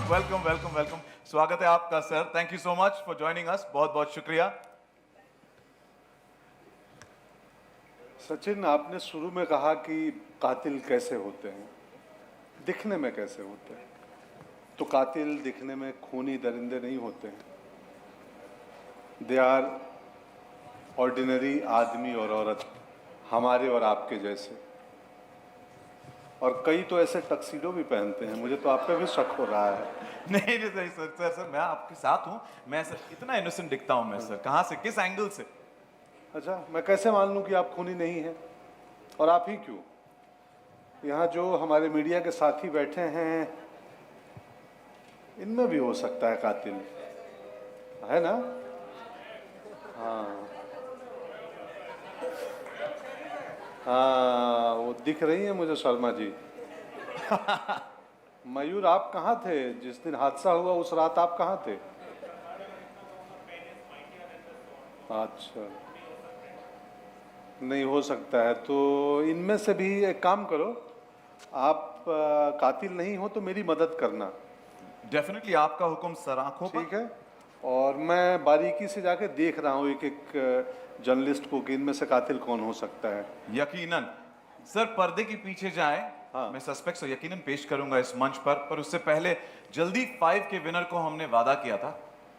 Welcome welcome welcome. स्वागत है आपका sir. Thank you so much for joining us. बहुत बहुत शुक्रिया। सचिन, आपने शुरू में कहा कि कातिल कैसे होते हैं, दिखने में कैसे होते हैं। तो कातिल दिखने में खूनी दरिंदे नहीं होते हैं। दे आर ऑर्डिनरी आदमी और औरत, हमारे और आपके जैसे। और कई तो ऐसे टक्सीडो भी पहनते हैं। मुझे तो आप पे भी शक हो रहा है। नहीं नहीं सर सर सर सर मैं आपके साथ हूँ। मैं सर इतना इनोसेंट दिखता हूँ मैं सर? कहाँ से, किस एंगल से? अच्छा, मैं कैसे मान लूं कि आप खूनी नहीं हैं? और आप ही क्यों? यहाँ जो हमारे मीडिया के साथी बैठे हैं, इनमें भी हो सकता है कातिल, है ना? हाँ हाँ, वो दिख रही है मुझे शर्मा जी। मयूर, आप कहाँ थे जिस दिन हादसा हुआ? उस रात आप कहाँ थे? अच्छा, नहीं हो सकता है। तो इनमें से भी एक काम करो, आप कातिल नहीं हो तो मेरी मदद करना। डेफिनेटली, आपका हुक्म सर। आंखों पर। ठीक है। और मैं बारीकी से जाके देख रहा हूँ एक एक जर्नलिस्ट को कि इनमें से कातिल कौन हो सकता है। यकीनन सर, पर्दे के पीछे जाएं। हाँ। मैं सस्पेक्ट्स तो यकीनन पेश करूंगा इस मंच पर उससे पहले जल्दी 5 के विनर को हमने वादा किया था।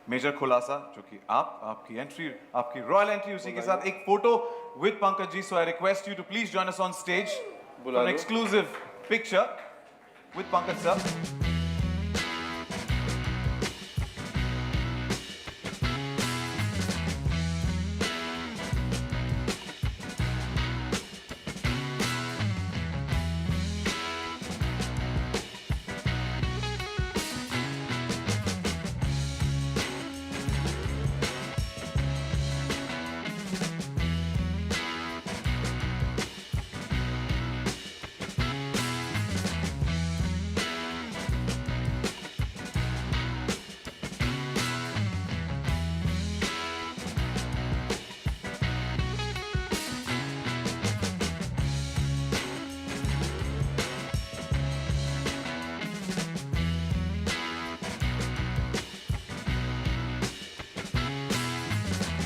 मेजर खुलासा, जो कि आपकी एंट्री, आपकी रॉयल एंट्री, उसी के साथ एक photo with Pankaj ji. So I request you to please join us on stage for an exclusive picture with Pankaj sir.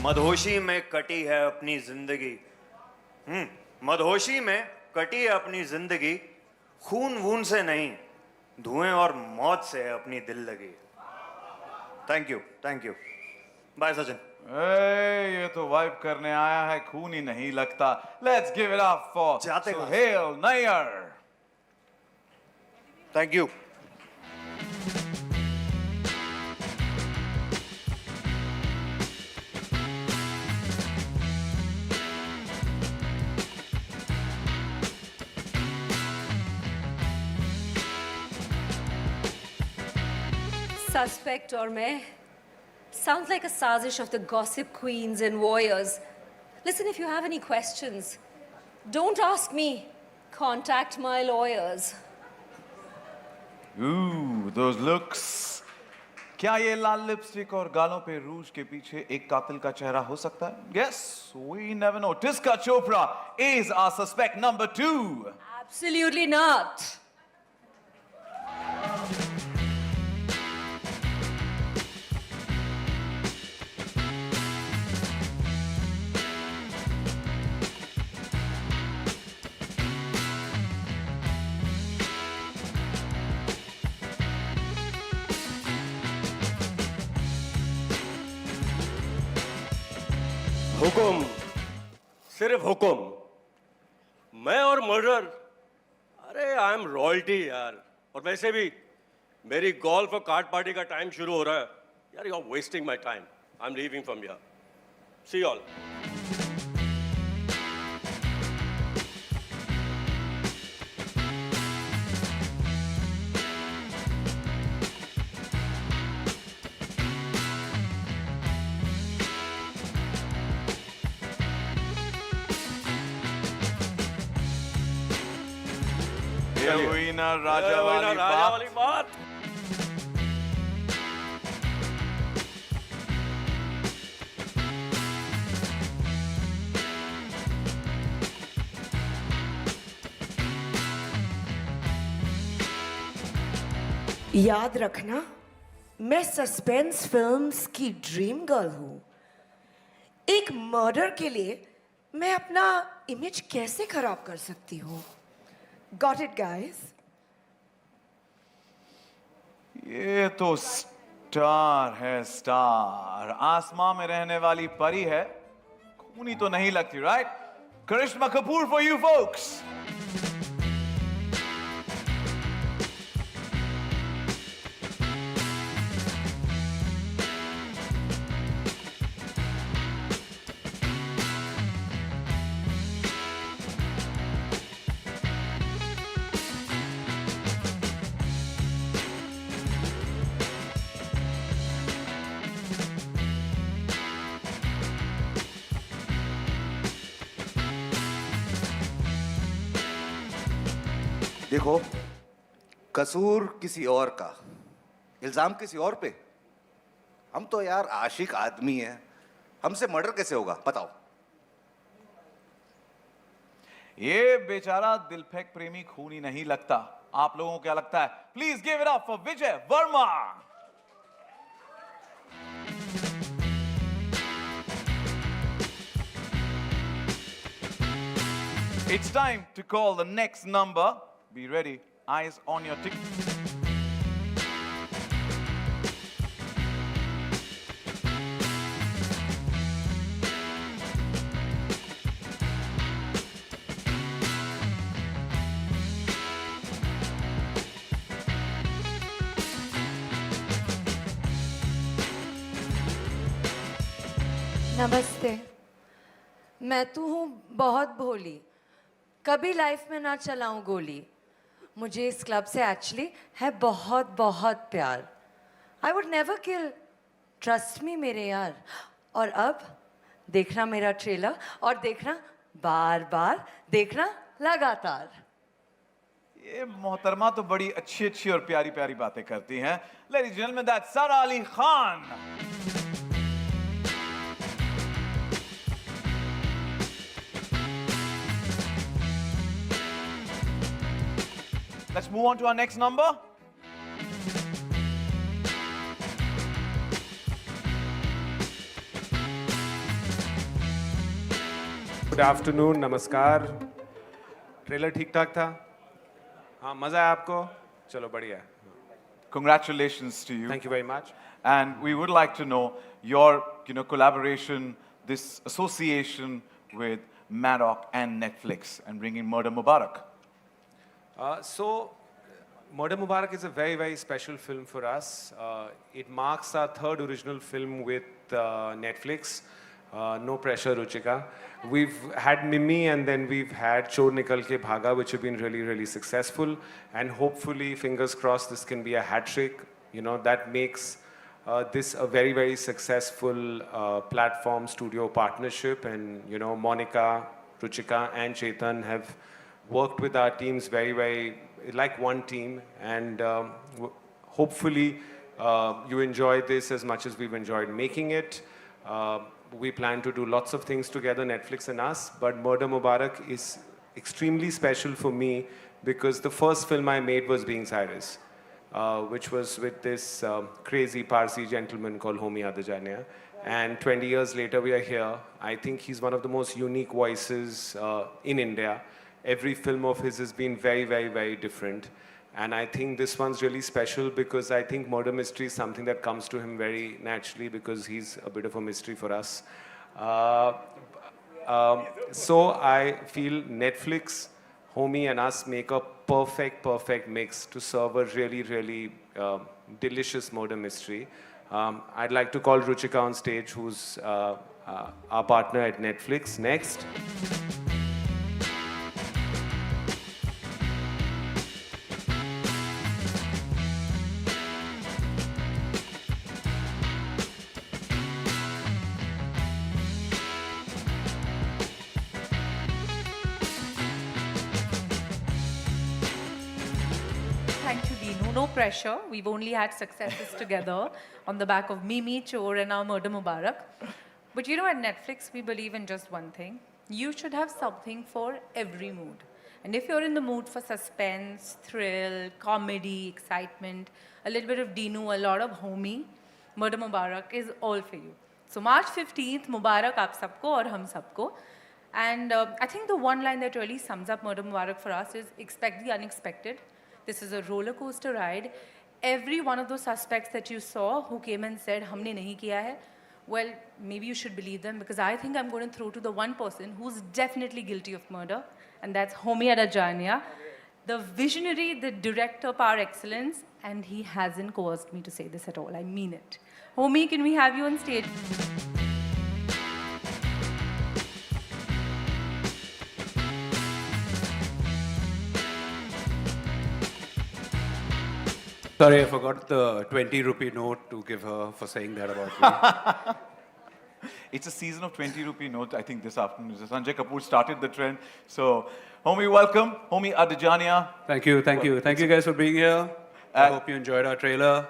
मदहोशी में कटी है अपनी जिंदगी। मदहोशी में कटी है अपनी जिंदगी। खून वून से नहीं, धुएं और मौत से है अपनी दिल लगी। Thank you, thank you. Bye Sachin. ये तो वाइब करने आया है, खून ही नहीं लगता। Let's give it up for Suhail Nair. Thank you. Suspect और मैं sounds like a sazish of the gossip queens and warriors. Listen, if you have any questions, don't ask me. Contact my lawyers. Ooh, those looks. क्या ये लाल lipstick और गालों पे रूज के पीछे एक कातिल का चेहरा हो सकता है? Yes, we never know. Tiska Chopra is our suspect number 2. Absolutely not. हुकुम, सिर्फ हुकुम। मैं और मर्डर, अरे आई एम रॉयल्टी यार। और वैसे भी मेरी गोल्फ और कार्ड पार्टी का टाइम शुरू हो रहा है यार। You are wasting my time. I am leaving from here. See all. हुई ना राजा वाली बात। याद रखना, मैं सस्पेंस फिल्म्स की ड्रीम गर्ल हूँ। एक मर्डर के लिए मैं अपना इमेज कैसे खराब कर सकती हूँ? Got it, guys? ये तो स्टार है, स्टार। आसमां में रहने वाली परी है, खूनी तो नहीं लगती, right? Karisma Kapoor for you folks. देखो, कसूर किसी और का, इल्जाम किसी और पे। हम तो यार आशिक आदमी हैं, हमसे मर्डर कैसे होगा बताओ? ये बेचारा दिल फेंक प्रेमी खूनी नहीं लगता। आप लोगों को क्या लगता है? Please give it up for Vijay Verma. It's time to call the next number. Be ready. Eyes on your tick. नमस्ते। मैं तो हूँ बहुत भोली, कभी लाइफ में ना चलाऊं गोली। मुझे इस क्लब से एक्चुअली है बहुत बहुत प्यार। I would never kill, trust me मेरे यार। और अब देखना मेरा ट्रेलर, और देखना बार बार, देखना लगातार। ये मोहतरमा तो बड़ी अच्छी अच्छी और प्यारी प्यारी बातें करती हैं। Ladies and gentlemen, that's Sara Ali Khan. Let's move on to our next number. Good afternoon, नमस्कार। ट्रेलर ठीक ठाक था? हाँ, मज़ा आया आपको? चलो बढ़िया। Congratulations to you. Thank you very much. And we would like to know your, collaboration, this association with Maddock and Netflix and bringing Murder Mubarak. So, Murder Mubarak is a very, very special film for us. It marks our third original film with Netflix. No pressure, Ruchika. We've had Mimi and then we've had Chor Nikal Ke Bhaga, which have been really, really successful. And hopefully, fingers crossed, this can be a hat trick. That makes this a very, very successful platform studio partnership. And, Monica, Ruchika and Chetan have worked with our teams very, very like one team. And hopefully, you enjoy this as much as we've enjoyed making it. We plan to do lots of things together, Netflix and us, but Murder Mubarak is extremely special for me because the first film I made was Being Cyrus, which was with this crazy Parsi gentleman called Homi Adajania. And 20 years later, we are here. I think he's one of the most unique voices in India. Every film of his has been very, very, very different. And I think this one's really special because I think murder mystery is something that comes to him very naturally because he's a bit of a mystery for us. So I feel Netflix, Homie and us make a perfect, perfect mix to serve a really, really delicious murder mystery. I'd like to call Ruchika on stage, who's our partner at Netflix. Next. Thank you, Dinu. No pressure. We've only had successes together on the back of Mimi, Chor, and now Murder Mubarak. But at Netflix, we believe in just one thing. You should have something for every mood. And if you're in the mood for suspense, thrill, comedy, excitement, a little bit of Dinu, a lot of homie, Murder Mubarak is all for you. So March 15th, Mubarak aap sabko aur hum sabko. And I think the one line that really sums up Murder Mubarak for us is expect the unexpected. This is a roller coaster ride. Every one of those suspects that you saw who came and said, humne nahi kiya hai, well, maybe you should believe them because I think I'm going to throw to the one person who's definitely guilty of murder, and that's Homi Adajania, the visionary, the director par excellence, and he hasn't coerced me to say this at all. I mean it. Homi, can we have you on stage? Sorry, I forgot the 20 rupee note to give her for saying that about me. It's a season of 20 rupee note, I think, this afternoon. Sanjay Kapoor started the trend. So, Homi, welcome. Homi Adajania. Thank you, thank you. Thank you guys for being here. I hope you enjoyed our trailer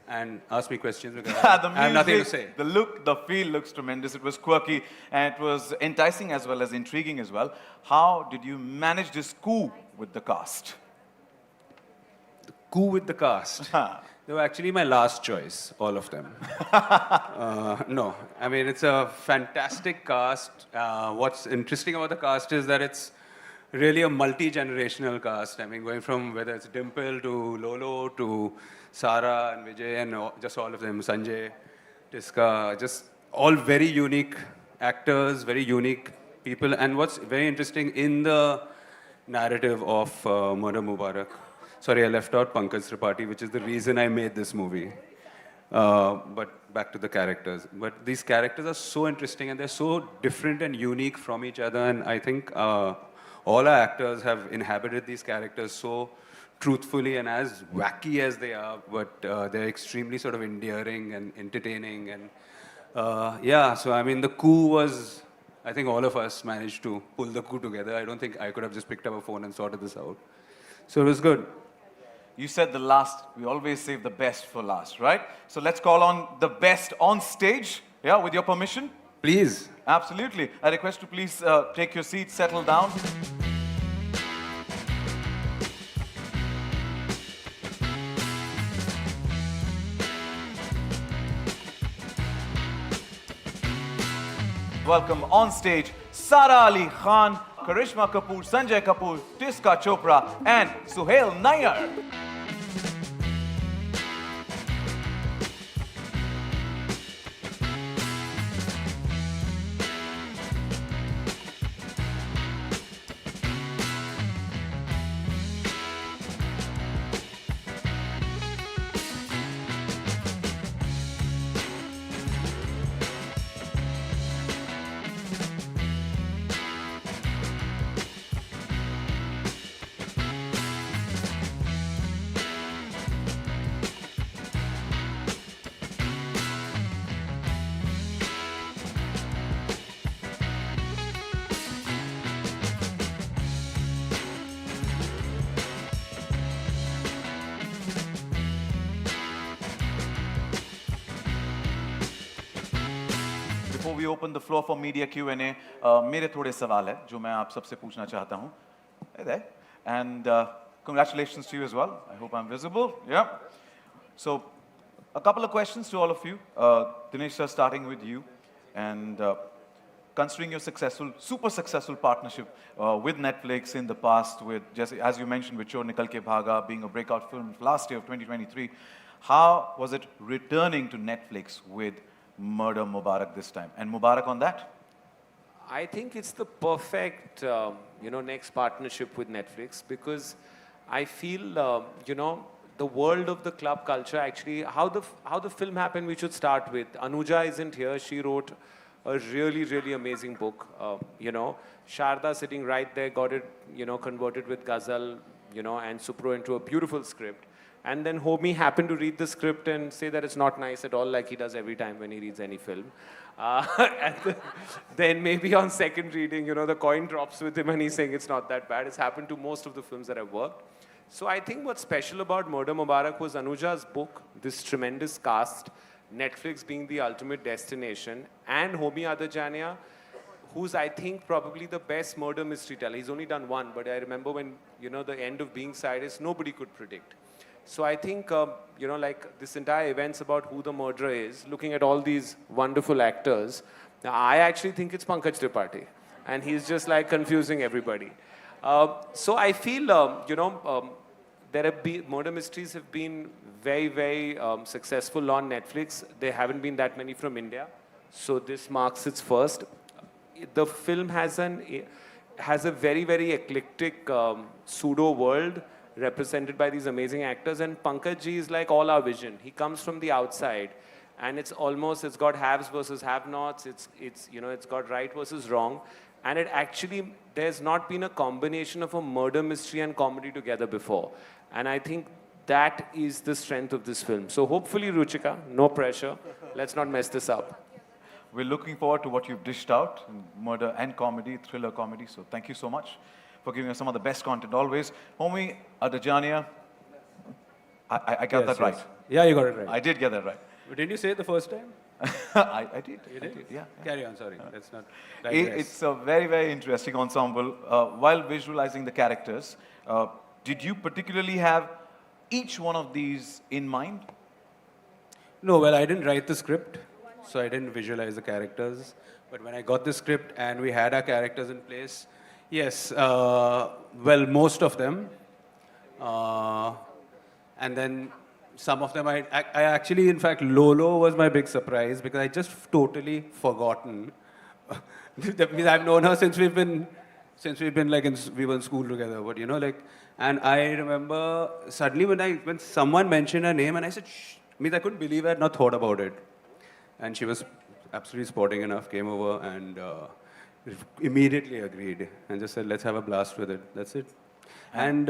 and asked me questions because The I have nothing to music, say. the look, the feel looks tremendous. It was quirky and it was enticing as well as intriguing as well. How did you manage this coup with the cast? Coup with the cast. They were actually my last choice, all of them. No, I mean, it's a fantastic cast. What's interesting about the cast is that it's really a multi-generational cast. I mean, going from whether it's Dimple to Lolo to Sara and Vijay and just all of them, Sanjay, Tiska, just all very unique actors, very unique people. And what's very interesting in the narrative of Murder Mubarak, sorry, I left out Pankaj Tripathi, which is the reason I made this movie. But back to the characters. But these characters are so interesting and they're so different and unique from each other. And I think all our actors have inhabited these characters so truthfully and as wacky as they are, but they're extremely sort of endearing and entertaining. And yeah, so I mean, the coup was, I think all of us managed to pull the coup together. I don't think I could have just picked up a phone and sorted this out. So it was good. You said the last, we always save the best for last, right? So let's call on the best on stage, yeah, with your permission? Please. Absolutely. I request you please take your seats, settle down. Welcome on stage, Sara Ali Khan, Karisma Kapoor, Sanjay Kapoor, Tiska Chopra, and Suhail Nair. Before we open the floor for media Q&A, मेरे थोड़े सवाल हैं जो मैं आप सबसे पूछना चाहता हूँ. Hey there. And congratulations to you as well. I hope I'm visible. Yeah. So, a couple of questions to all of you. Dinesh sir, starting with you. And considering your successful, super successful partnership with Netflix in the past, with just as you mentioned, with Chor Nikal Ke Bhaga being a breakout film last year of 2023, how was it returning to Netflix with Murder Mubarak this time? And Mubarak on that? I think it's the perfect, next partnership with Netflix because I feel, the world of the club culture actually, how the film happened, we should start with. Anuja isn't here. She wrote a really, really amazing book. Sharda sitting right there got it, converted with Ghazal, and Supro into a beautiful script. And then Homi happened to read the script and say that it's not nice at all, like he does every time when he reads any film. And then maybe on second reading, the coin drops with him and he's saying it's not that bad. It's happened to most of the films that I've worked. So I think what's special about Murder Mubarak was Anuja's book, this tremendous cast, Netflix being the ultimate destination, and Homi Adajania, who's I think probably the best murder mystery teller. He's only done one, but I remember when, you know, the end of Being Cyrus, nobody could predict. So I think, you know, like this entire event's about who the murderer is, looking at all these wonderful actors. Now, I actually think it's Pankaj Tripathi, and he's just like confusing everybody. So I feel, you know, there have been, murder mysteries have been very, very successful on Netflix. There haven't been that many from India. So this marks its first. The film has a very, very eclectic pseudo world represented by these amazing actors, and Pankaj ji is like all our vision. He comes from the outside, and it's got haves versus have-nots. It's you know, it's got right versus wrong, and it actually, there's not been a combination of a murder mystery and comedy together before, and I think that is the strength of this film. So hopefully, Ruchika, no pressure. Let's not mess this up. We're looking forward to what you've dished out, murder and comedy, thriller comedy. So thank you so much for giving us some of the best content always. Homie, Adajania, I got that right. Yeah, you got it right. I did get that right. But didn't you say it the first time? I did. You did? Yeah. Carry on, sorry. Let's not It's a very, very interesting ensemble. While visualizing the characters, did you particularly have each one of these in mind? No, well, I didn't write the script, so I didn't visualize the characters. But when I got the script and we had our characters in place, yes, well, most of them. And then some of them, I actually, in fact, Lolo was my big surprise because I just totally forgotten. That means I've known her since we've been like, we were in school together, but you know, like, and I remember suddenly when someone mentioned her name and I said, shh, means I couldn't believe I had not thought about it. And she was absolutely sporting enough, came over and immediately agreed and just said, let's have a blast with it. That's it. And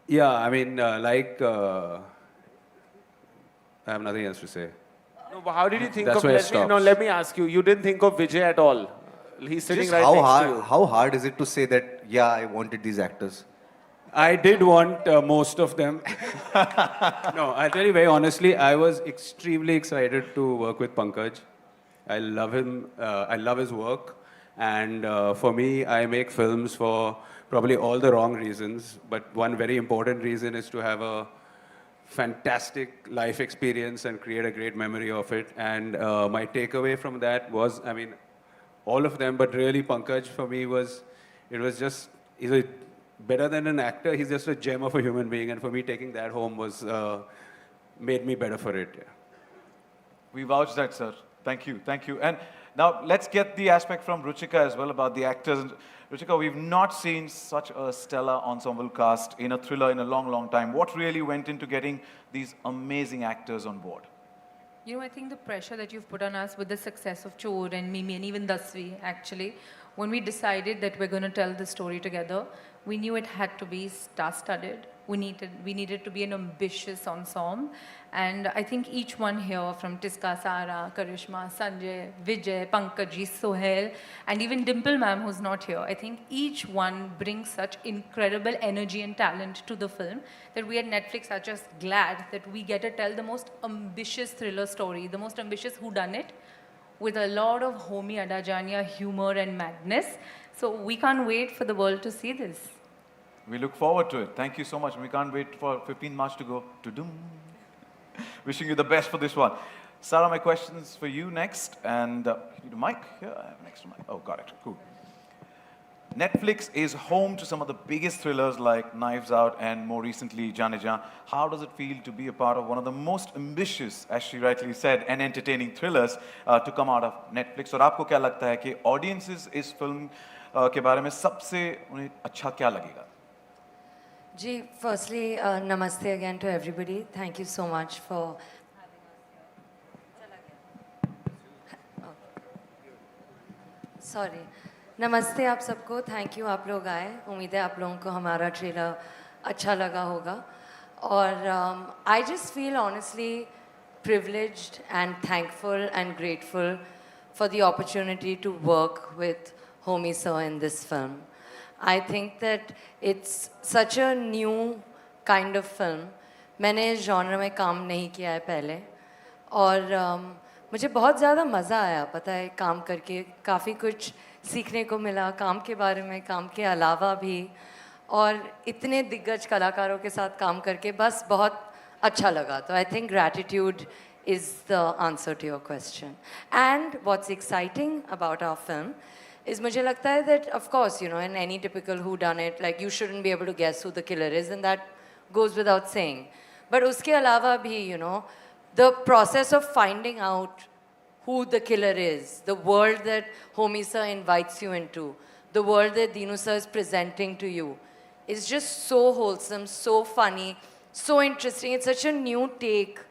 yeah, I mean, I have nothing else to say. No, but how did you think That's of? where it stops. Let me ask you. You didn't think of Vijay at all. He's sitting Just right how next hard, to you. how hard is it to say that, yeah, I wanted these actors? I did want most of them. No, I'll tell you very honestly, I was extremely excited to work with Pankaj. I love him, I love his work. And for me, I make films for probably all the wrong reasons. But one very important reason is to have a fantastic life experience and create a great memory of it. And my takeaway from that was, I mean, all of them, but really Pankaj for me was, he's a better than an actor, he's just a gem of a human being. And for me, taking that home was, made me better for it. Yeah. We vouch that, sir. Thank you, thank you. And now let's get the aspect from Ruchika as well about the actors. And Ruchika, we've not seen such a stellar ensemble cast in a thriller in a long, long time. What really went into getting these amazing actors on board? You know, I think the pressure that you've put on us with the success of Chor and Mimi and even Dasvi, actually, when we decided that we're going to tell the story together, we knew it had to be star-studded. We needed to be an ambitious ensemble. And I think each one here, from Tiska, Sara, Karisma, Sanjay, Vijay, Pankaj, Sohail, and even Dimple ma'am, who's not here, I think each one brings such incredible energy and talent to the film that we at Netflix are just glad that we get to tell the most ambitious thriller story, the most ambitious whodunit, with a lot of homey adajania humor and madness. So we can't wait for the world to see this. We look forward to it. Thank you so much. We can't wait for 15 March to go to doom. Wishing you the best for this one. Sara, my questions for you next. And you need a mic? Here, I have an extra mic. Oh, got it. Cool. Netflix is home to some of the biggest thrillers like Knives Out and more recently Jaane Jaan. How does it feel to be a part of one of the most ambitious, as she rightly said, and entertaining thrillers to come out of Netflix? और आपको क्या लगता है कि audiences इस film के बारे में सबसे उन्हें अच्छा क्या लगेगा? Ji, firstly, namaste again to everybody. Thank you so much for having us here. Sorry. नमस्ते आप सबको, थैंक यू आप लोग आए. उम्मीद है आप लोगों को हमारा ट्रेलर अच्छा लगा होगा. और I just feel honestly privileged and thankful and grateful for the opportunity to work with Homie Sir in this film. I think that it's such a new kind of film. मैंने इस genre में काम नहीं किया है पहले. और मुझे बहुत ज़्यादा मज़ा आया पता है काम करके, काफ़ी कुछ सीखने को मिला काम के बारे में, काम के अलावा भी, और इतने दिग्गज कलाकारों के साथ काम करके बस बहुत अच्छा लगा. तो I think gratitude is the answer to your question. And what's exciting about our film is मुझे लगता है that of course you know in any typical whodunit like you shouldn't be able to guess who the killer is, and that goes without saying. But उसके अलावा भी you know the process of finding out who the killer is, the world that Homie sir invites you into, the world that Dinu sir is presenting to you is just so wholesome, so funny, so interesting. It's such a new take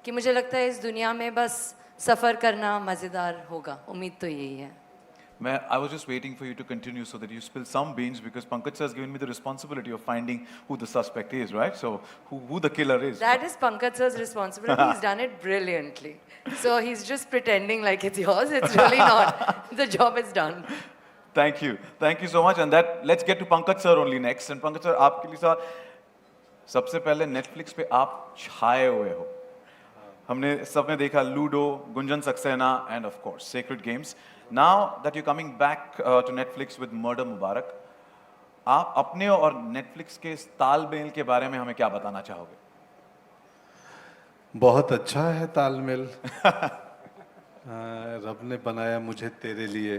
कि मुझे लगता है इस दुनिया में बस सफ़र करना मज़ेदार होगा. उम्मीद तो यही है. I was just waiting for you to continue so that you spill some beans because Pankaj sir has given me the responsibility of finding who the suspect is, right? So who the killer is. That is Pankaj sir's responsibility. He's done it brilliantly. So he's just pretending like it's yours. It's really not. The job is done. Thank you so much. And that let's get to Pankaj sir only next. And Pankaj sir, आपके लिए sir सबसे पहले Netflix पे आप छाए हुए हो. हमने सबने देखा Ludo, Gunjan Saxena and of course sacred games. Now that you coming back to Netflix with murder Mubarak, आप अपने और नेटफ्लिक्स के इस तालमेल के बारे में हमें क्या बताना चाहोगे? बहुत अच्छा है तालमेल. रब ने बनाया मुझे तेरे लिए,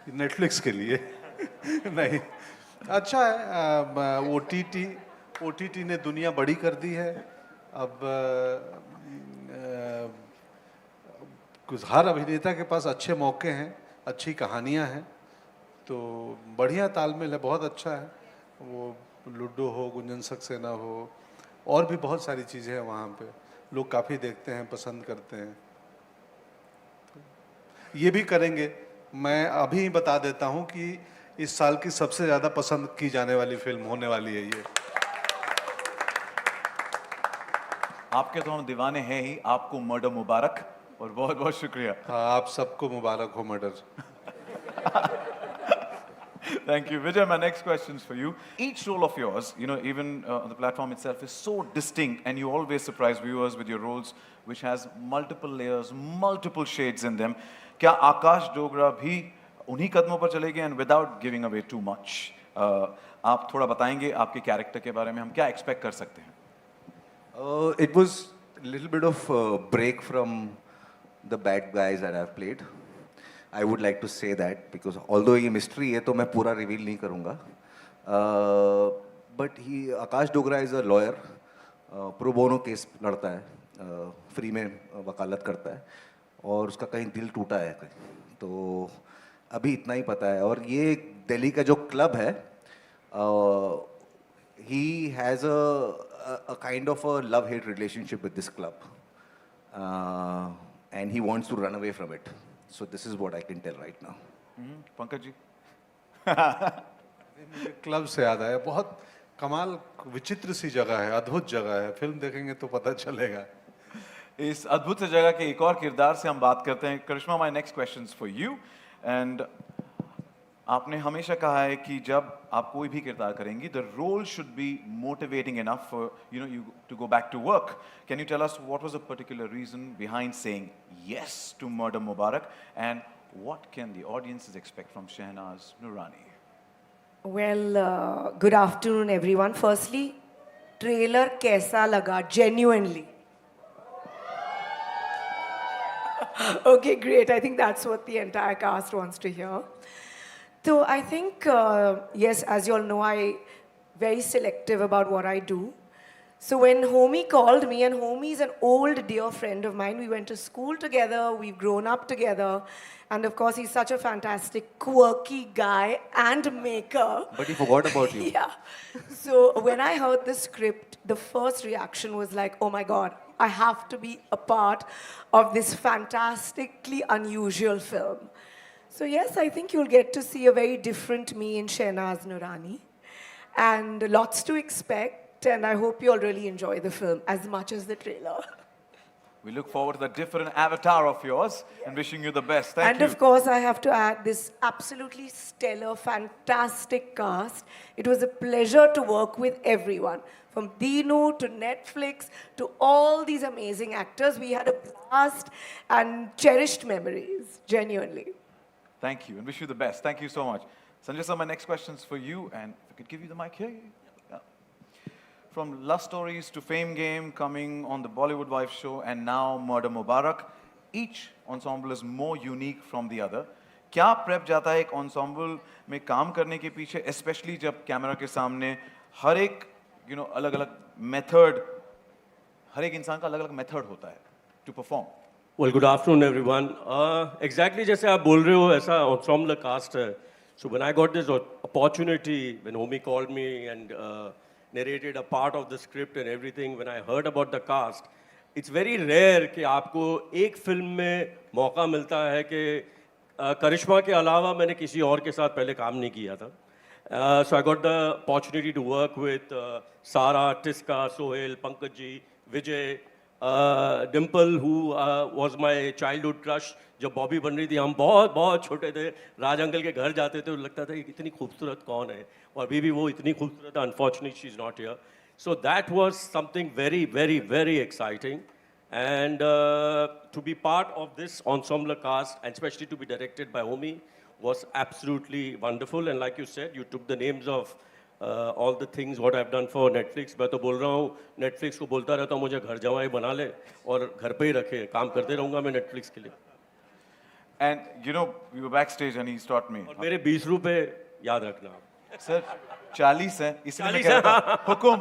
नेटफ्लिक्स के लिए नहीं. अच्छा है. ओटीटी ने दुनिया बड़ी कर दी है. अब कुछ हर अभिनेता के पास अच्छे मौके हैं, अच्छी कहानियां हैं, तो बढ़िया तालमेल है. बहुत अच्छा है. वो लूडो हो, गुंजन सक्सेना हो, और भी बहुत सारी चीज़ें हैं वहाँ पे. लोग काफ़ी देखते हैं, पसंद करते हैं. ये भी करेंगे. मैं अभी ही बता देता हूँ कि इस साल की सबसे ज़्यादा पसंद की जाने वाली फिल्म होने वाली है ये. आपके तो हम दीवाने हैं ही. आपको मर्डर मुबारक और बहुत बहुत शुक्रिया. हाँ, आप सबको मुबारक हो murder. Thank you. Vijay, my next question is for you. Each role of yours, you know, even on the platform itself is so distinct, and you always surprise viewers with your roles, which has multiple layers, multiple shades in them. क्या आकाश डोगरा भी उन्हीं कदमों पर चलेंगे and without giving away too much? आप थोड़ा बताएंगे आपके कैरेक्टर के बारे में, हम क्या एक्सपेक्ट कर सकते हैं? It was a little bit of a break from the bad guys that I've played. I would like to say that because although ये mystery है तो मैं पूरा reveal नहीं करूँगा. But Akash Dogra is a lawyer, pro bono case लड़ता है, free में वकालत करता है, और उसका कहीं दिल टूटा है तो अभी इतना ही पता है. और ये दिल्ली का जो क्लब है, he has a kind of a love-hate relationship with this club, and he wants to run away from it. So this is what I can tell right now. Pankaj ji. मुझे क्लब से याद आया. बहुत कमाल, विचित्र सी जगह है, अद्भुत जगह है. फिल्म देखेंगे तो पता चलेगा. इस अद्भुत से जगह के एक और किरदार से हम बात करते हैं. Karishma, my next question for you. And आपने हमेशा कहा है कि जब आप कोई भी किरदार करेंगी, the role should be motivating enough for you to go back to work. Can you tell us what was the particular reason behind saying yes to Murder Mubarak, and what can the audiences expect from Shehnaz Nurani? Well, good afternoon everyone. Firstly, trailer कैसा लगा genuinely? Okay, great. I think that's what the entire cast wants to hear. So I think, yes, as you all know, I'm very selective about what I do. So when Homie called me, and Homie is an old dear friend of mine, we went to school together, we've grown up together, and of course he's such a fantastic, quirky guy and maker. But he forgot about you. Yeah. So when I heard the script, the first reaction was like, oh my God, I have to be a part of this fantastically unusual film. So yes, I think you'll get to see a very different me in Shehnaz Nurani, and lots to expect, and I hope you all really enjoy the film as much as the trailer. We look forward to the different avatar of yours and wishing you the best. Thank And you. of course, I have to add this absolutely stellar, fantastic cast. It was a pleasure to work with everyone, from Dinu to Netflix to all these amazing actors. We had a blast and cherished memories, genuinely. Thank you and wish you the best. Thank you so much. Sanjay sir, my next question is for you, and if I could give you the mic here. Yeah. From Love Stories to Fame Game, coming on the Bollywood Wife show, and now Murder Mubarak, each ensemble is more unique from the other. क्या prep जाता है एक ensemble में काम करने के पीछे, especially जब कैमरा के सामने हर एक अलग-अलग method, हर एक इंसान का अलग-अलग method होता है to perform. Well, good afternoon, everyone. Exactly जैसे आप बोल रहे हो, ऐसा ensemble cast है. So when I got this opportunity, when Homi called me and narrated a part of the script and everything, when I heard about the cast, it's very rare कि आपको एक फिल्म में मौका मिलता है कि करिश्मा के अलावा मैंने किसी और के साथ पहले काम नहीं किया था. So I got the opportunity to work with Sara, Tiska, Sohail, Pankaj ji, Vijay, Dimple, who was my childhood crush. जब बॉबी बन रही थी हम बहुत बहुत छोटे थे, राज अंकल के घर जाते थे तो लगता था इतनी खूबसूरत कौन है, और अभी भी वो इतनी खूबसूरत है. Unfortunately she is not here. So that was something very very very exciting, and to be part of this ensemble cast and especially to be directed by Homi was absolutely wonderful. And like you said, you took the names of all the things what I've done for Netflix. मैं तो बोल रहा हूँ Netflix को बोलता रहता हूँ मुझे घर जमाई बना ले और घर पे ही रखे, काम करते रहूँगा मैं Netflix के लिए. And we were backstage and he's taught me. और मेरे 20 रुपए याद रखना. Sir, 40 हैं, इसलिए मैं कह रहा था हुकुम.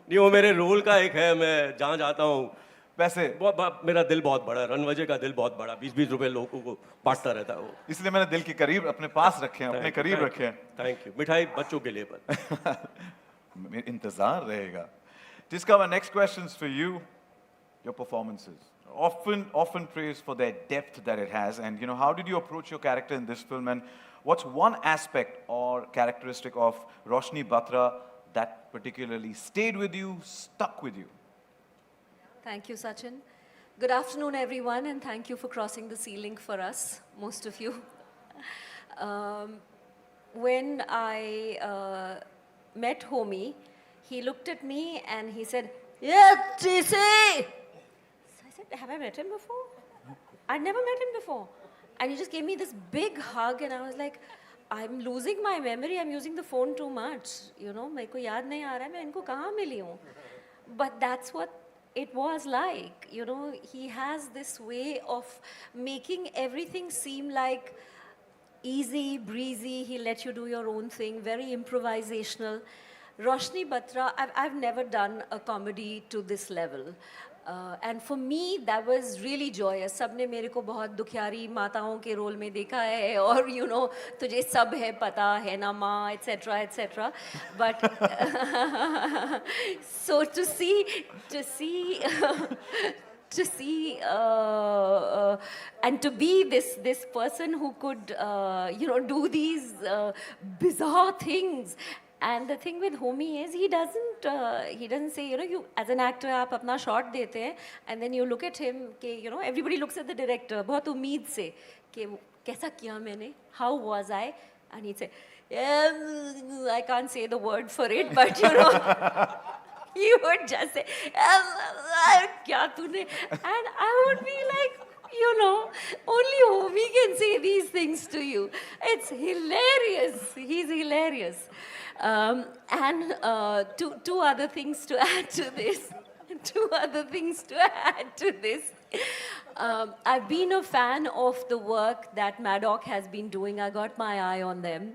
नहीं वो मेरे रोल का एक है, मैं जहाँ जाता हूँ पैसे मेरा दिल बहुत बड़ा है, रणवजे का दिल बहुत बड़ा, 20-20 रुपए लोगों को बांटता रहता है वो. इसलिए मैंने दिल के करीब अपने पास रखे हैं, अपने करीब रखे हैं. Thank you. मिठाई बच्चों के लिए पर. इंतजार रहेगा. Tiska, my next questions for you. Your performances often praised for their depth that it has, and how did you approach your character in this film, and what's one aspect or characteristic of Roshni Batra that particularly stayed with you, stuck with you? Thank you, Sachin. Good afternoon, everyone, and thank you for crossing the ceiling for us, most of you. When I met Homi, he looked at me and he said, "Yeah, TC!" So I said, "Have I met him before?" I'd never met him before. And he just gave me this big hug, and I was like, I'm losing my memory. I'm using the phone too much. मेरे को याद नहीं आ रहा है मैं इनको कहाँ मिली हूँ. But that's what it was like. He has this way of making everything seem like easy, breezy. He'll let you do your own thing, very improvisational. Roshni Batra, I've never done a comedy to this level. And for me, that was really joyous. सबने मेरे को बहुत दुखियारी माताओं के role में देखा है, और तुझे सब है पता है ना माँ, etc., etc. But so to see and to be this person who could do these bizarre things. And the thing with Homi is he doesn't say you as an actor आप अपना shot देते हैं and then you look at him कि everybody looks at the director बहुत उम्मीद से कि कैसा किया मैंने, how was I, and he'd say I can't say the word for it, but he would just say क्या तूने, and I would be like, only Homi can say these things to you. It's hilarious. He's hilarious. And two other things to add to this. I've been a fan of the work that Maddock has been doing. I got my eye on them.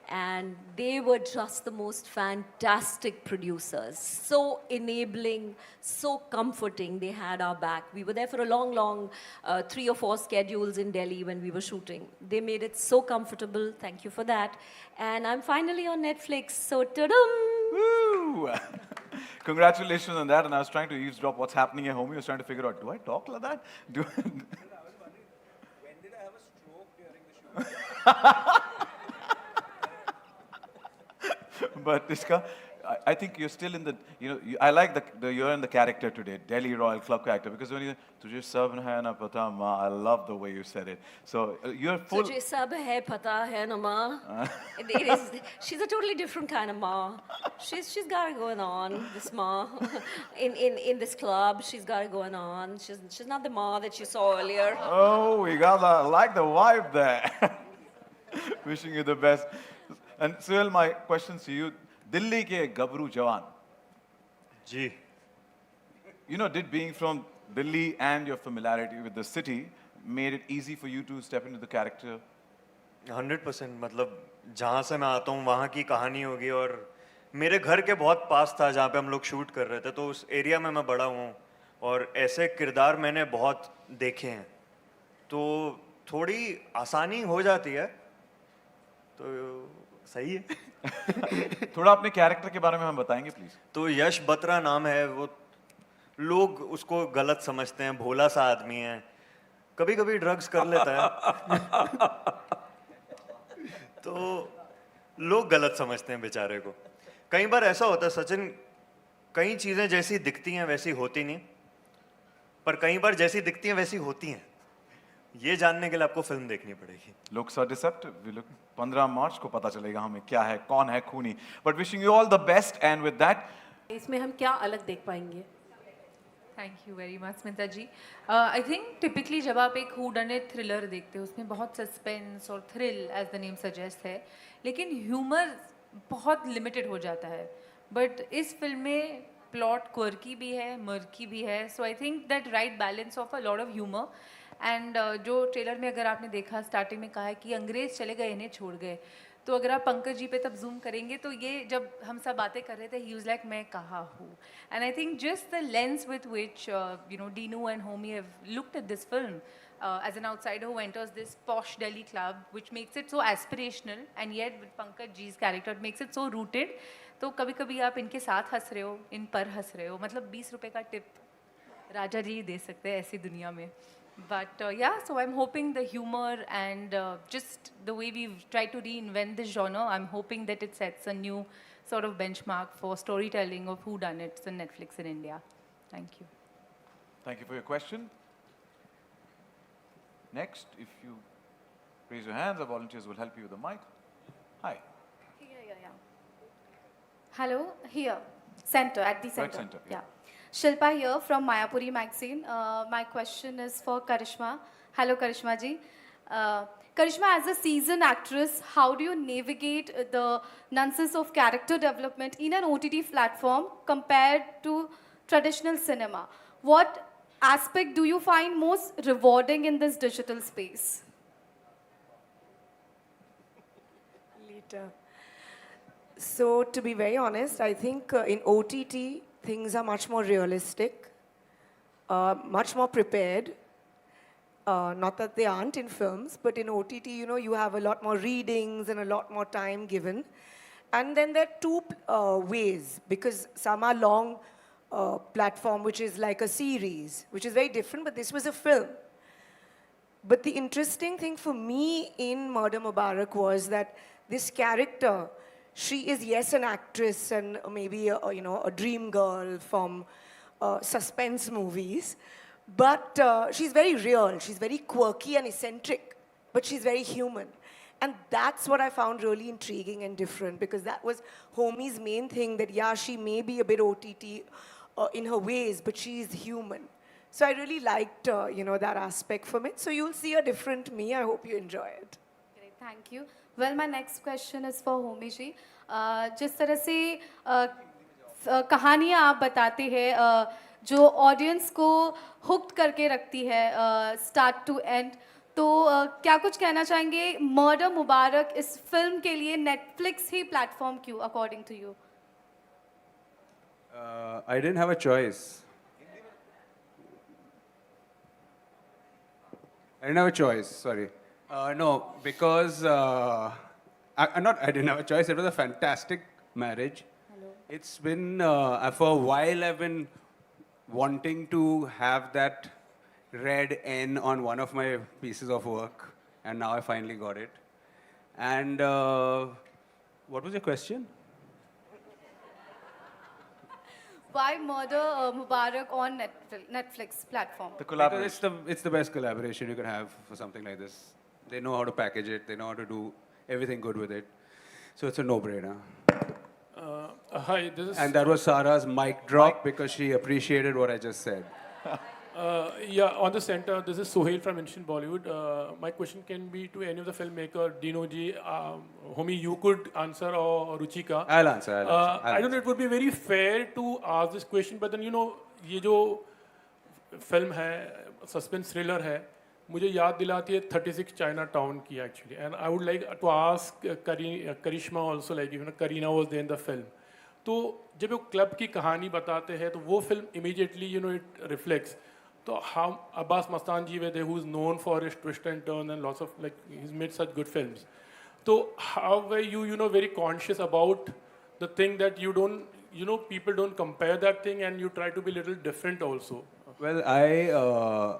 And they were just the most fantastic producers. So enabling, so comforting. They had our back. We were there for a long 3 or 4 schedules in Delhi when we were shooting. They made it so comfortable. Thank you for that. And I'm finally on Netflix. So, ta-dum! Woo! Congratulations on that. And I was trying to eavesdrop what's happening at home. I was trying to figure out, do I talk like that? When did I have a stroke during the shoot? But Tiska, I think you're still in the, I like you're in the character today, Delhi Royal Club character, because when you, Tujhe sab hai na pata ma, I love the way you said it. So you're full. Tujhe sab hai pata hai na ma. It is, she's a totally different kind of ma. She's got it going on, this ma. In this club, she's got it going on. She's not the ma that you saw earlier. Oh, we got I like the vibe there. Wishing you the best. And Suhail, my questions to you. Delhi ke Gabru Jawan. Ji Did being from Delhi and your familiarity with the city made it easy for you to step into the character? 100%. मतलब जहाँ से मैं आता हूँ वहाँ की कहानी होगी, और मेरे घर के बहुत पास था जहाँ पे हम लोग शूट कर रहे थे, तो उस एरिया में मैं बड़ा हूँ और ऐसे किरदार मैंने बहुत देखे हैं, तो थोड़ी आसानी हो जाती है, तो सही है. थोड़ा अपने कैरेक्टर के बारे में हम बताएंगे प्लीज. तो यश बत्रा नाम है, वो लोग उसको गलत समझते हैं, भोला सा आदमी है, कभी कभी ड्रग्स कर लेता है. तो लोग गलत समझते हैं बेचारे को. कई बार ऐसा होता है सचिन, कई चीजें जैसी दिखती हैं वैसी होती नहीं, पर कई बार जैसी दिखती हैं वैसी होती हैं. ये जानने के लिए आपको फिल्म देखनी पड़ेगी. Looks are deceptive. 15 मार्च को पता चलेगा हमें क्या है, कौन है खूनी. But wishing you all the best, and with that, इसमें हम क्या अलग देख पाएंगे? Thank you very much Smita ji. I think typically जब आप एक हू डन इट थ्रिलर देखते हो, उसमें बहुत सस्पेंस और thrill as the name suggest है, लेकिन ह्यूमर बहुत लिमिटेड हो जाता है. बट इस फिल्म में प्लॉट क्वर्की भी है, मर्की भी है, so I think that right balance of a lot of humour. And जो ट्रेलर में अगर आपने देखा, स्टार्टिंग में कहा है कि अंग्रेज चले गए इन्हें छोड़ गए, तो अगर आप पंकज जी पे तब जूम करेंगे तो ये जब हम सब बातें कर रहे थे, ही वाज लाइक मैं कहाँ हूँ. And I think just the lens with which Dinu and Homi have looked at this film as an outsider who enters this posh Delhi club, which makes it so aspirational, and yet with Pankaj ji's character it makes it so rooted. तो कभी कभी आप इनके साथ हंस रहे हो, इन पर हंस रहे हो. मतलब 20 रुपए का टिप राजा जी दे सकते हैं ऐसी दुनिया में. But yeah, so I'm hoping the humor and just the way we've tried to reinvent this genre, I'm hoping that it sets a new sort of benchmark for storytelling of whodunits and Netflix in India. Thank you. thank you for your question. Next, if you raise your hands, the volunteers will help you with the mic. Hi. Yeah. Hello, here, center, at the center. Right center, yeah. Shilpa here from Mayapuri magazine. My question is for Karisma. Hello, Karisma ji. Karisma, as a seasoned actress, how do you navigate the nuances of character development in an OTT platform compared to traditional cinema? What aspect do you find most rewarding in this digital space? Later. So, to be very honest, I think in OTT, things are much more realistic, much more prepared. Not that they aren't in films, but in OTT, you have a lot more readings and a lot more time given. And then there are two ways, because some are long platform, which is like a series, which is very different, but this was a film. But the interesting thing for me in Murder Mubarak was that this character, she is, yes, an actress and maybe a dream girl from suspense movies, but she's very real. She's very quirky and eccentric, but she's very human. And that's what I found really intriguing and different, because that was Homie's main thing, that yeah, she may be a bit OTT in her ways, but she's human. So I really liked, that aspect from it. So you'll see a different me. I hope you enjoy it. Great, thank you. Well, my next question is for Homi ji. जिस तरह से कहानियाँ आप बताते हैं जो audience को hooked करके रखती है स्टार्ट टू एंड, तो क्या कुछ कहना चाहेंगे मर्डर मुबारक इस फिल्म के लिए नेटफ्लिक्स ही प्लेटफॉर्म क्यों according to you? I didn't have a choice. I didn't have a choice, sorry. No, because I didn't have a choice. It was a fantastic marriage. Hello. It's been, for a while, I've been wanting to have that red N on one of my pieces of work, and now I finally got it. And what was your question? why murder Mubarak on Netflix platform? The Because collaboration. it's the best collaboration you can have for something like this. They know how to package it. They know how to do everything good with it. So it's a no-brainer. Hi, this is. And that was Sarah's mic drop because she appreciated what I just said. Yeah, on the center, this is Sohail from Ancient Bollywood. My question can be to any of the filmmaker, Dino ji, homie, you could answer, or Ruchika. I'll answer. I don't know, it would be very fair to ask this question, but then, you know, ये जो film है, suspense thriller है, मुझे याद दिलाती है 36 China Town की actually. And I would like to ask Karisma also, like, you know, Kareena was there in the film. तो जब वो क्लब की कहानी बताते हैं तो वो film immediately, you know, it reflects. So how Abbas Mastan ji were there, who's known for his twist and turn and lots of, like, he's made such good films. So how were you, you know, very conscious about the thing that you don't, you know, people don't compare that thing and you try to be a little different also? Well, I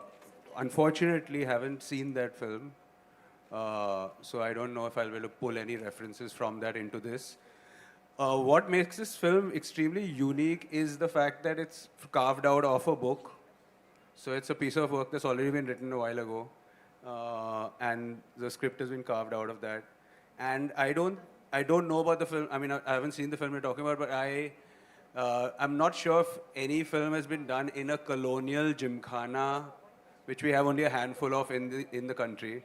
unfortunately haven't seen that film. So I don't know if I'll be able to pull any references from that into this. What makes this film extremely unique is the fact that it's carved out of a book. So it's a piece of work that's already been written a while ago. And the script has been carved out of that. And I don't know about the film. I mean, I haven't seen the film you're talking about, but I'm not sure if any film has been done in a colonial gymkhana, which we have only a handful of in the country,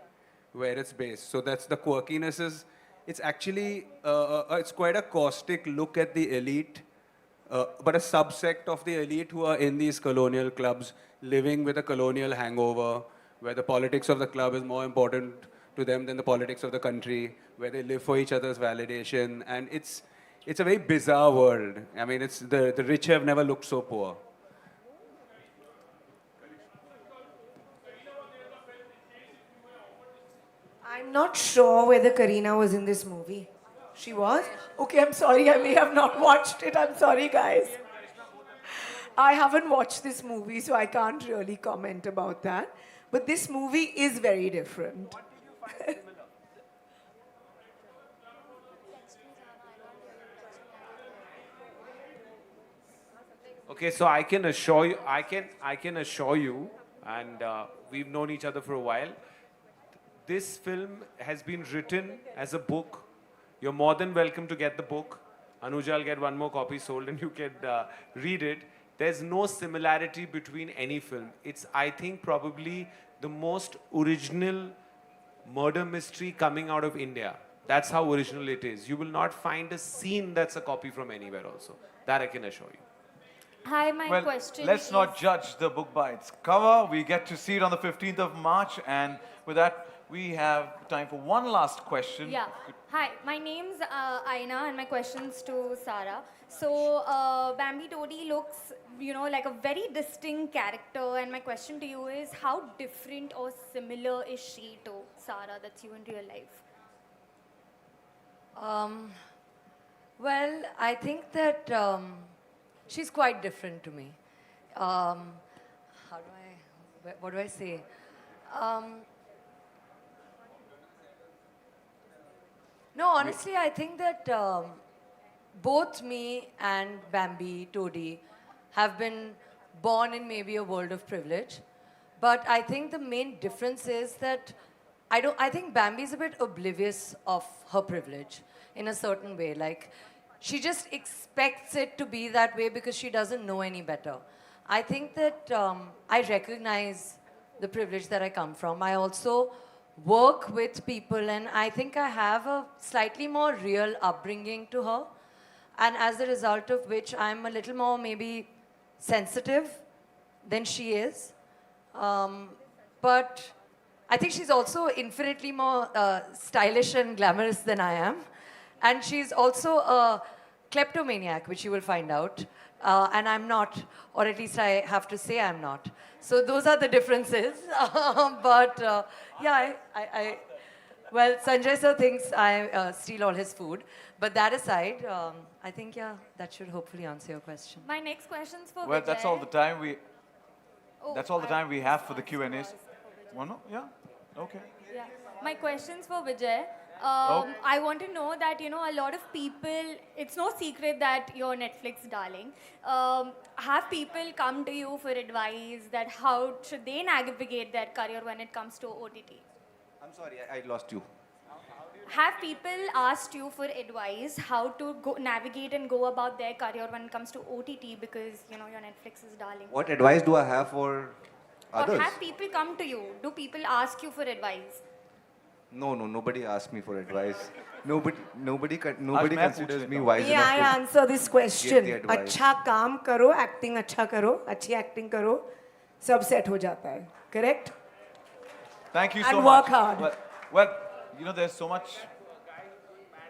where it's based. So that's the quirkiness is, it's actually, it's quite a caustic look at the elite, but a subsect of the elite who are in these colonial clubs, living with a colonial hangover, where the politics of the club is more important to them than the politics of the country, where they live for each other's validation. And it's a very bizarre world. I mean, it's the rich have never looked so poor. I'm not sure whether Kareena was in this movie. She was? Okay, I'm sorry. I may have not watched it. I'm sorry, guys. I haven't watched this movie, so I can't really comment about that. But this movie is very different. Okay, so I can assure you, I can assure you, and we've known each other for a while. This film has been written as a book. You're more than welcome to get the book. Anuja will get one more copy sold and you can read it. There's no similarity between any film. It's, I think, probably the most original murder mystery coming out of India. That's how original it is. You will not find a scene that's a copy from anywhere also. That I can assure you. Hi, my Well, question let's not judge the book by its cover. We get to see it on the 15th of March. And with that, we have time for one last question. Yeah. Hi, my name's Aina and my question's to Sara. So, Bambi Todi looks, you know, like a very distinct character. And my question to you is, how different or similar is she to Sara, that's you in real life? Well, I think that she's quite different to me. What do I say? No, honestly, I think that both me and Bambi Todi have been born in maybe a world of privilege. But I think the main difference is that I think Bambi's a bit oblivious of her privilege in a certain way. Like, she just expects it to be that way because she doesn't know any better. I think that I recognize the privilege that I come from. I also work with people, and I think I have a slightly more real upbringing to her. And as a result of which, I'm a little more maybe sensitive than she is. But I think she's also infinitely more stylish and glamorous than I am. And she's also a kleptomaniac, which you will find out. And I'm not, or at least I have to say I'm not. So those are the differences. But yeah, well, Sanjay sir thinks I steal all his food. But that aside, I think, yeah, that should hopefully answer your question. My next question's for Well, Vijay. that's all the time we. Oh, That's all the time we have for the Q&As. One more? Yeah? Okay. Yeah. My question's for Vijay. I want to know that, you know, a lot of people, it's no secret that you're Netflix darling. Have people come to you for advice that how should they navigate their career when it comes to OTT? I'm sorry, I lost you. Have people asked you for advice how to go navigate and go about their career when it comes to OTT because, you know, your Netflix is darling? What advice do I have for others? Or have people come to you? Do people ask you for advice? No, nobody asked me for advice. Nobody मैं considers पूछ me लेता हूँ। wise May I enough answer this question? the advice. अच्छा काम करो, acting अच्छा करो, अच्छी acting करो, सब set हो जाता है. Correct? Thank you And so work much. hard. Well, you know, there's so much.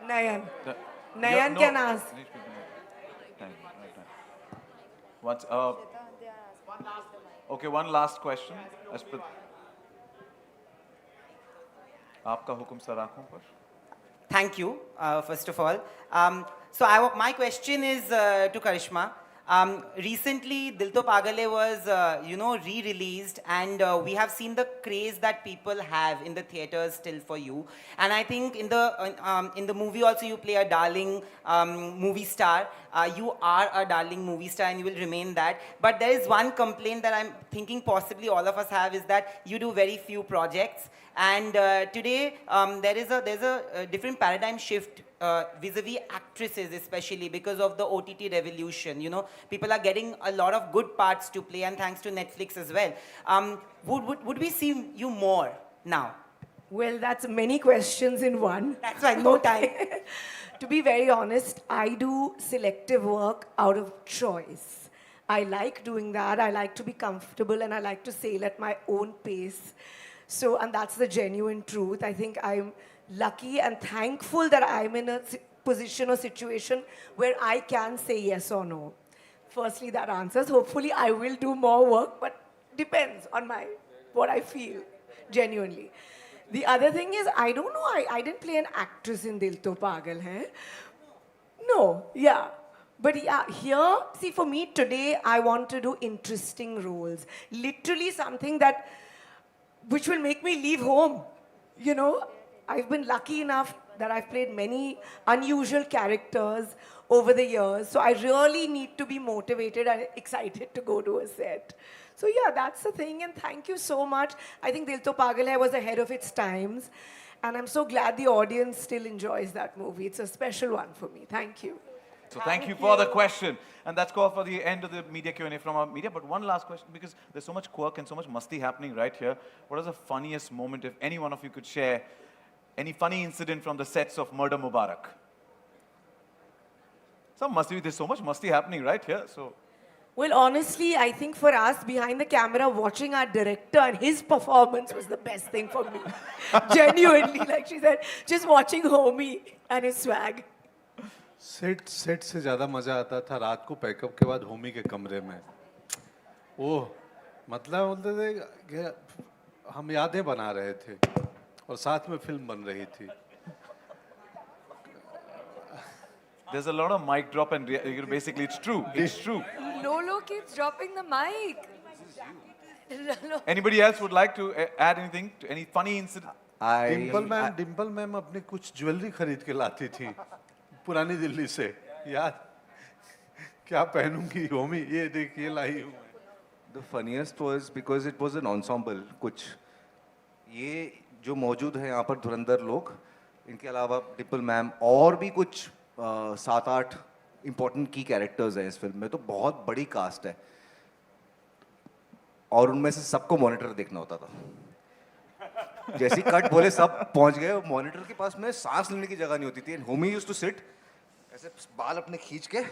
Nayan. The- Nayan no, can ask. Time. What's okay, one last question. आपका हुक्म सर आँखों पर. Thank you, first of all. My question is to Karisma. Recently, Dil To Pagal Hai was, re-released, and we have seen the craze that people have in the theaters still for you. And I think in the movie also you play a darling movie star. You are a darling movie star, and you will remain that. But there is one complaint that I'm thinking possibly all of us have is that you do very few projects. And today there's a different paradigm shift vis-a-vis actresses, especially because of the OTT revolution. You know, people are getting a lot of good parts to play, and thanks to Netflix as well. Would we see you more now? Well, that's many questions in one. That's why no time. To be very honest, I do selective work out of choice. I like doing that. I like to be comfortable, and I like to sail at my own pace. So, and that's the genuine truth. I think I'm lucky and thankful that I'm in a position or situation where I can say yes or no. Firstly, that answers. Hopefully, I will do more work, but depends on what I feel, genuinely. The other thing is, I don't know, I didn't play an actress in Dil To Pagal Hai. No, yeah. But yeah, here, see, for me today, I want to do interesting roles. Literally something which will make me leave home. You know, I've been lucky enough that I've played many unusual characters over the years. So I really need to be motivated and excited to go to a set. So yeah, that's the thing. And thank you so much. I think Dil To Pagal Hai was ahead of its times. And I'm so glad the audience still enjoys that movie. It's a special one for me. Thank you. So thank you for the question. And that's called for the end of the media Q&A from our media. But one last question, because there's so much quirk and so much musty happening right here. What is the funniest moment, if any one of you could share, any funny incident from the sets of Murder Mubarak? There's so much musty happening right here. So. Well, honestly, I think for us, behind the camera, watching our director and his performance was the best thing for me. Genuinely, like she said, just watching Homie and his swag. Set से ज़्यादा मज़ा आता था रात को pack up के बाद होमी के कमरे में. ओह, मतलब बोलते थे कि हम यादें बना रहे थे और साथ में फिल्म बन रही थी. There's a lot of mic drop and basically it's true. It's true. Lolo keeps dropping the mic. Anybody else would like to add anything to any funny incident? Dimple ma'am अपनी कुछ ज्वेलरी खरीद के लाती थी पुरानी दिल्ली से. यार क्या पहनूंगी होमी, ये देखिए लाई हूँ. The funniest was because it was an ensemble. कुछ ये जो मौजूद है यहाँ पर धुरंधर लोग, इनके अलावा डिम्पल मैम और भी कुछ 7-8 इम्पोर्टेंट की कैरेक्टर्स हैं इस फिल्म में. तो बहुत बड़ी कास्ट है और उनमें से सबको मॉनिटर देखना होता था. जैसी कट बोले सब पहुंच गए. मॉनिटर के पास में सांस लेने की जगह नहीं होती थी. होमी यूज्ड टू सिट ऐसे बाल अपने खींच के,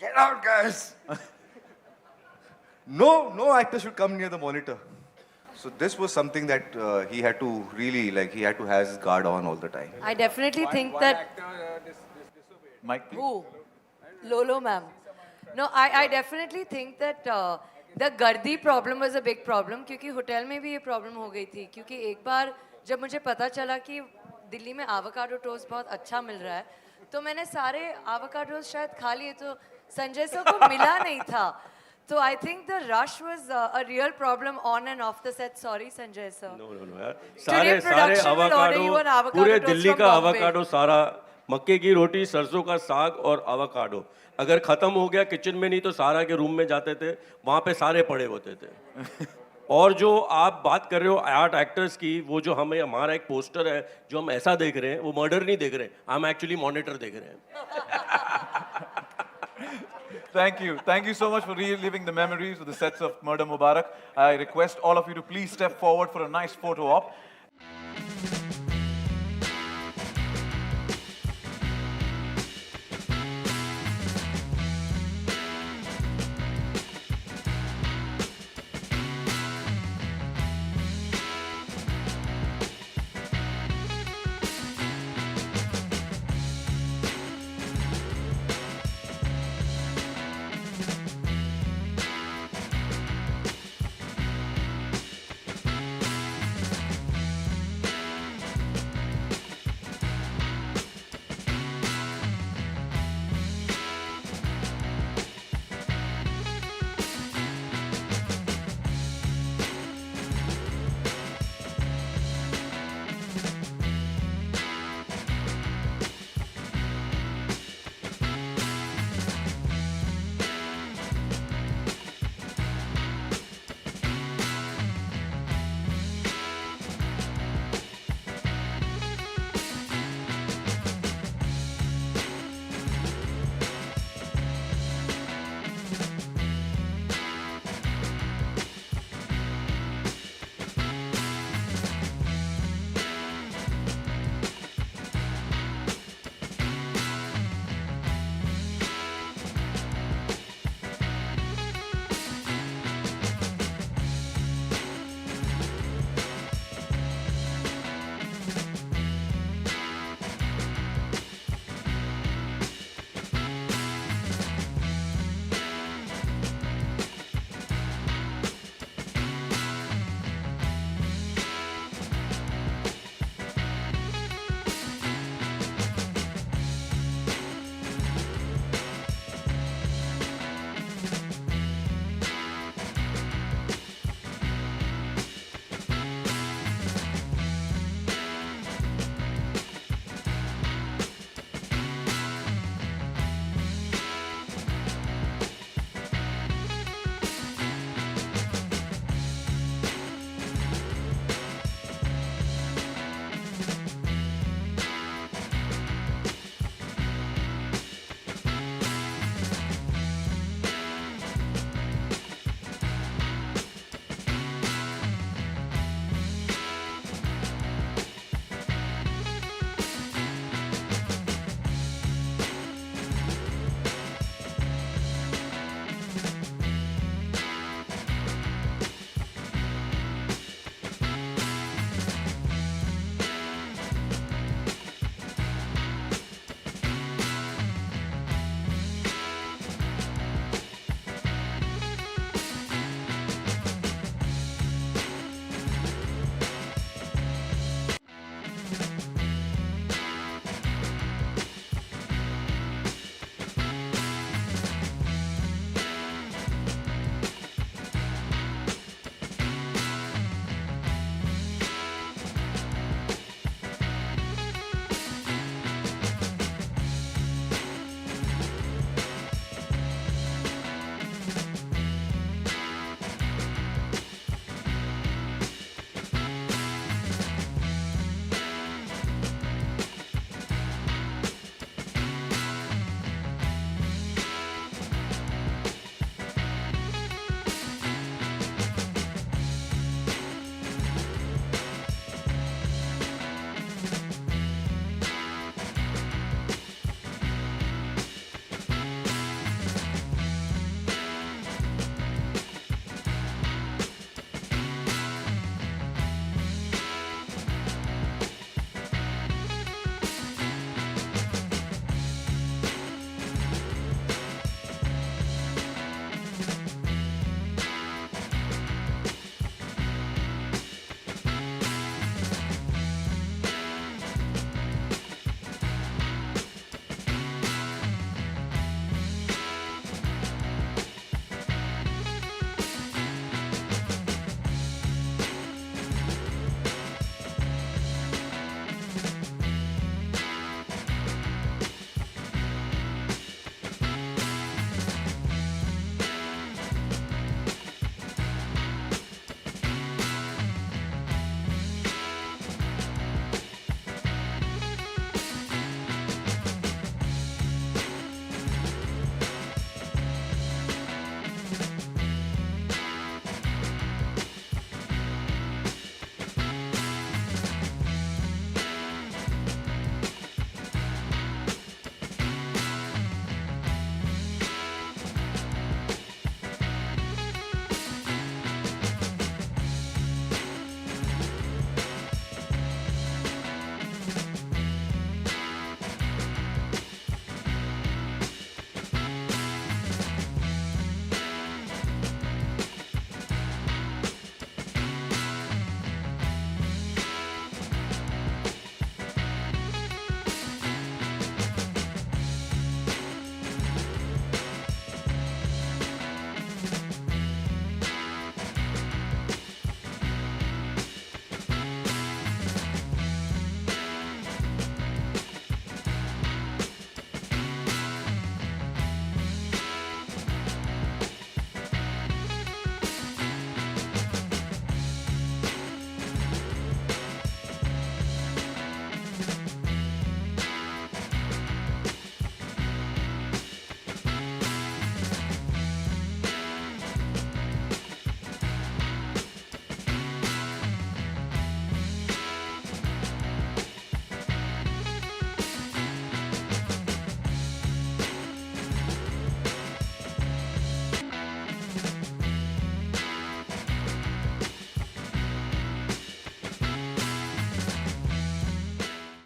get out guys. No actor should come near the monitor. So this was something that he had to really, like, he had to have his guard on all the time. I definitely think that... Mike, please. Who? Lolo ma'am. No, I definitely think that the गर्दी problem was a big problem क्योंकि hotel में भी ये problem हो गई थी. क्योंकि एक बार जब मुझे पता चला कि दिल्ली में avocado toast बहुत अच्छा मिल रहा है, तो मैंने सारे avocado toast शायद खा लिए, तो संजय सर को मिला नहीं था. So I think the rush was a real problem on and off the set. Sorry, Sanjay sir. No no no यार Today सारे सारे production will order you an avocado पूरे toast दिल्ली from का Bombay. avocado सारा मक्के की रोटी सरसों का साग और avocado अगर खत्म हो गया किचन में नहीं तो सारा के रूम में जाते थे वहां पे सारे पड़े होते थे और जो आप बात कर रहे हो आर्ट एक्टर्स की वो जो हमें हमारा एक पोस्टर है जो हम ऐसा देख रहे हैं वो मर्डर नहीं देख रहे हैं हम एक्चुअली मॉनिटर देख रहे हैं Thank you so much for reliving the memories of the sets of Murder Mubarak. I request all of you to please step forward for a nice photo op.